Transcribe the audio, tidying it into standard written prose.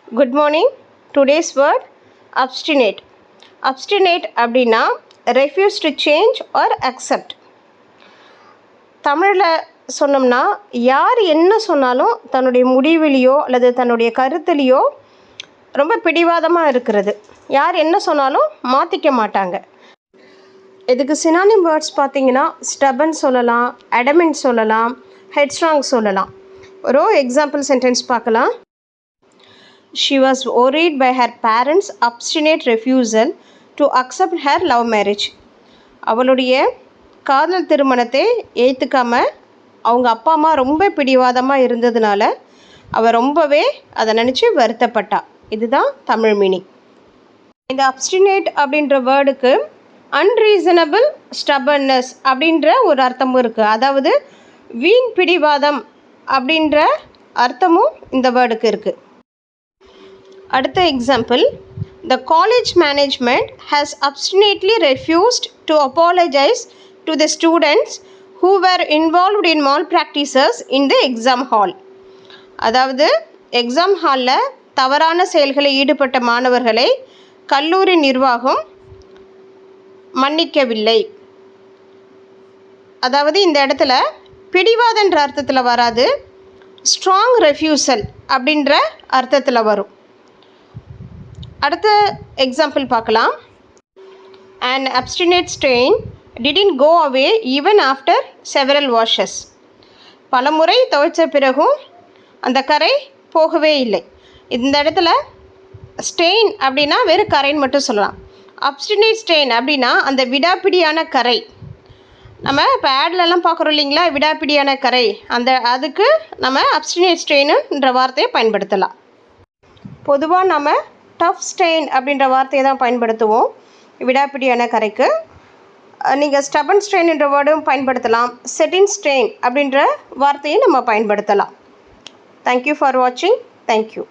Good morning. Today's word obstinate. Obstinate அப்படின்னா refuse to change or accept. தமிழில் சொன்னோம்னா யார் என்ன சொன்னாலும் தன்னுடைய முடிவிலையோ அல்லது தன்னுடைய கருத்துலேயோ ரொம்ப பிடிவாதமாக இருக்கிறது. யார் என்ன சொன்னாலும் மாற்றிக்க மாட்டாங்க. இதுக்கு சினானிம் வேர்ட்ஸ் பார்த்தீங்கன்னா ஸ்டபன் சொல்லலாம், adamant சொல்லலாம், headstrong சொல்லலாம். ஒரு எக்ஸாம்பிள் சென்டென்ஸ் பார்க்கலாம். She was worried by her parents' obstinate refusal to accept her love marriage. அவளுடைய காதல் திருமணத்தை ஏற்றுக்காம அவங்க அப்பா அம்மா ரொம்ப பிடிவாதமாக இருந்ததுனால அவள் ரொம்பவே அதை நினச்சி வருத்தப்பட்டா. இதுதான் தமிழ் மீனிங். இந்த obstinate அப்படின்ற வேர்டுக்கு அன்ரீசனபிள் ஸ்டபர்னஸ் அப்படின்ற ஒரு அர்த்தமும் இருக்குது. அதாவது வீண் பிடிவாதம் அப்படின்ற அர்த்தமும் இந்த வேர்டுக்கு இருக்குது. அடுத்த example, the college management has obstinately refused to apologize to the students who were involved in malpractices in the exam hall. அதாவது எக்ஸாம் ஹாலில் தவறான செயல்களில் ஈடுபட்ட மாணவர்களை கல்லூரி நிர்வாகம் மன்னிக்கவில்லை. அதாவது இந்த இடத்துல பிடிவாதன்ற அர்த்தத்தில் வராது, ஸ்ட்ராங் ரெஃப்யூசல் அப்படின்ற அர்த்தத்தில் வரும். அடுத்த எக்ஸாம்பிள் பார்க்கலாம். An obstinate stain didn't go away even after several washes. பல முறை துவைச்ச பிறகும் அந்த கரை போகவே இல்லை. இந்த இடத்துல ஸ்டெயின் அப்படின்னா வெறும் கரைன்னு மட்டும் சொல்லலாம். obstinate stain அப்படின்னா அந்த விடாப்பிடியான கரை. நம்ம இப்போ ஆட்லெல்லாம் பார்க்குறோம் இல்லைங்களா, விடாப்பிடியான கரை, அதுக்கு நம்ம obstinate stainன்ற வார்த்தையை பயன்படுத்தலாம். பொதுவாக நம்ம டஃப் ஸ்டெயின் அப்படின்ற வார்த்தையை தான் பயன்படுத்துவோம் விடாப்பிடியான கரைக்கு. நீங்கள் ஸ்டபன் ஸ்ட்ரெயின் என்ற வேர்டும் பயன்படுத்தலாம். செட்டின் ஸ்ட்ரெயின் அப்படின்ற வார்த்தையை நம்ம பயன்படுத்தலாம். தேங்க்யூ ஃபார் வாட்சிங். தேங்க்யூ.